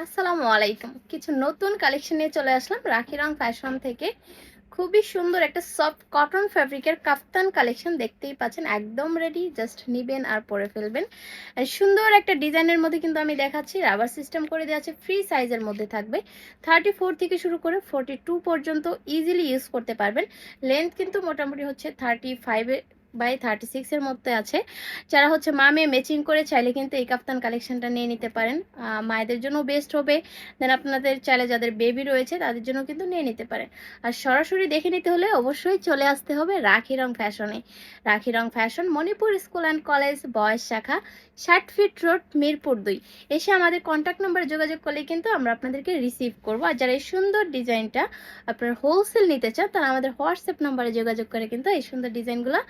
আসসালামু আলাইকুম। কিছু নতুন কালেকশন নিয়ে চলে আসলাম রাখি রং ফ্যাশন থেকে। খুবই সুন্দর একটা সফট কটন ফ্যাব্রিকের কাফতান কালেকশন দেখতেই পাচ্ছেন, একদম রেডি, জাস্ট নিবেন আর পরে ফেলবেন। আর সুন্দর একটা ডিজাইনের মধ্যে কিন্তু আমি দেখাচ্ছি, রাবার সিস্টেম করে দেওয়া আছে, ফ্রি সাইজের মধ্যে থাকবে। 34 থেকে শুরু করে 42 পর্যন্ত ইজিলি ইউজ করতে পারবেন। লেন্থ কিন্তু মোটামুটি হচ্ছে 35/36 এর মধ্যে আছে। যারা হচ্ছে মা মেয়ে ম্যাচিং করে চাইলে কিন্তু এই কাফতান কালেকশনটা নিয়ে নিতে পারেন। মায়েদের জন্য বেস্ট হবে। দেন আপনাদের চাইলে যাদের বেবি রয়েছে তাদের জন্য কিন্তু নিয়ে নিতে পারেন। আর সরাসরি দেখে নিতে হলে অবশ্যই চলে আসতে হবে রাখি রং ফ্যাশনে। রাখি রং fashion, Manipur school and college boys শাখা, 60 ফিট রোড, মিরপুর 2। এসে আমাদের কন্ট্যাক্ট নাম্বারে যোগাযোগ করলে কিন্তু আমরা আপনাদেরকে রিসিভ করব। আর যারা এই সুন্দর ডিজাইনটা আপনার হোলসেল নিতে চান তারা আমাদের হোয়াটসঅ্যাপ নাম্বারে যোগাযোগ করে কিন্তু এই সুন্দর ডিজাইনগুলো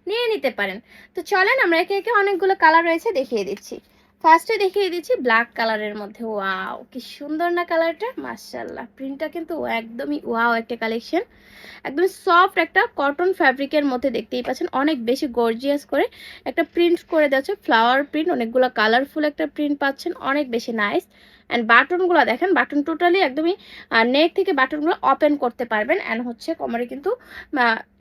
নিয়ে নিতে পারেন। তো চলেন আমরা একে একে অনেকগুলো কালার রয়েছে দেখিয়ে দিচ্ছি। ফার্স্টে দেখিয়ে দিচ্ছি ব্ল্যাক কালারের মধ্যে। ওয়াও, কি সুন্দর না কালারটা, মাশাআল্লাহ। প্রিন্টটা কিন্তু একদমই ওয়াও একটা কালেকশন। একদম সফট একটা কটন ফ্যাব্রিকের মধ্যে দেখতেই পাচ্ছেন, অনেক বেশি গর্জিয়াস করে একটা প্রিন্ট করে দেওয়া আছে, ফ্লাওয়ার প্রিন্ট, অনেকগুলো কালারফুল একটা প্রিন্ট পাচ্ছেন, অনেক বেশি নাইস। অ্যান্ড বাটনগুলো দেখেন, বাটন টোটালি একদমই নেক থেকে বাটনগুলো ওপেন করতে পারবেন। অ্যান্ড হচ্ছে কোমরে কিন্তু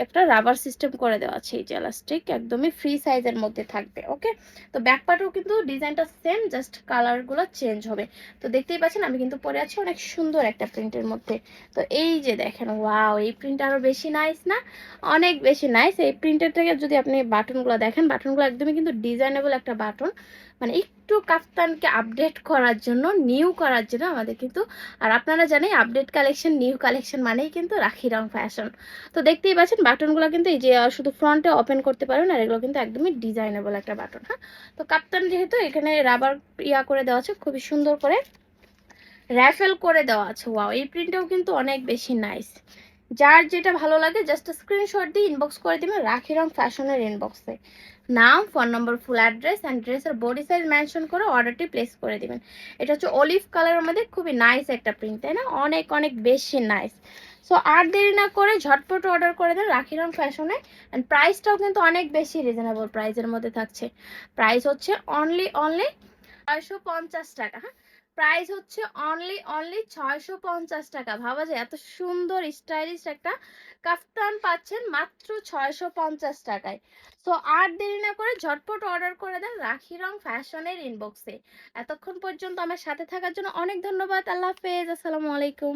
একটা রাবার সিস্টেম করে দেওয়া আছে, এই যে এলাস্টিক, একদমই ফ্রি সাইজের মধ্যে থাকবে। ওকে, তো ব্যাক পার্টেও কিন্তু ডিজাইনটা সেম, জাস্ট কালারগুলো চেঞ্জ হবে। তো দেখতেই পাচ্ছেন আমি কিন্তু পরে আছি অনেক সুন্দর একটা প্রিন্টের মধ্যে। তো এই যে দেখেন, ওয়াও, এই প্রিন্ট আরো বেশি নাইস না? অনেক বেশি নাইস। এই প্রিন্টের থেকে যদি আপনি বাটনগুলো দেখেন, বাটনগুলো একদমই কিন্তু ডিজাইনেবল একটা বাটন, মানে একটু কাফতানকে আপডেট করার জন্য, নিউ করার জন্য আমাদের কিন্তু। আর আপনারা জানেন আপডেট কালেকশন, নিউ কালেকশন মানেই কিন্তু রাখি রং ফ্যাশন। তো দেখতেই পাচ্ছেন বাটনগুলো কিন্তু এই যে শুধু ফ্রন্টে ওপেন করতে পারবেন, আর এগুলো কিন্তু একদমই ডিজাইনেবল একটা বাটন। হ্যাঁ, তো কাপ্তান যেহেতু এখানে রাবার করে দেওয়া আছে, খুবই সুন্দর করে র্যাফেল করে দেওয়া আছে। ওয়াও, এই প্রিন্টটাও কিন্তু অনেক বেশি নাইস। যার যেটা ভালো লাগে জাস্ট স্ক্রিনশট দিয়ে ইনবক্স করে দিবেন রাখি রং ফ্যাশনের ইনবক্সে। নাম, phone number, full address and ড্রেসের বডি সাইজ মেনশন করে অর্ডারটি প্লেস করে দিবেন। এটা হচ্ছে অলিভ কালারের মধ্যে, খুবই নাইস একটা প্রিন্ট, তাই না? অনেক অনেক বেশি নাইস। সো আর দেরি না করে ঝটপট অর্ডার করে দেন রাখি রং ফ্যাশনে। অ্যান্ড প্রাইসটাও কিন্তু অনেক বেশি রিজনেবল প্রাইসের মধ্যে থাকছে। প্রাইস হচ্ছে অনলি অনলি 650 টাকা। হ্যাঁ, প্রাইস হচ্ছে অনলি অনলি 650 টাকা। ভাবা যায়, এত সুন্দর স্টাইলিশ একটা কাফতান পাচ্ছেন মাত্র 650 টাকায়। সো আর দেরি না করে ঝটপট অর্ডার করে দেন রাখি রং ফ্যাশনের ইনবক্সে। এতক্ষণ পর্যন্ত আমার সাথে থাকার জন্য অনেক ধন্যবাদ। আল্লাহ হাফেজ, আসসালামু আলাইকুম।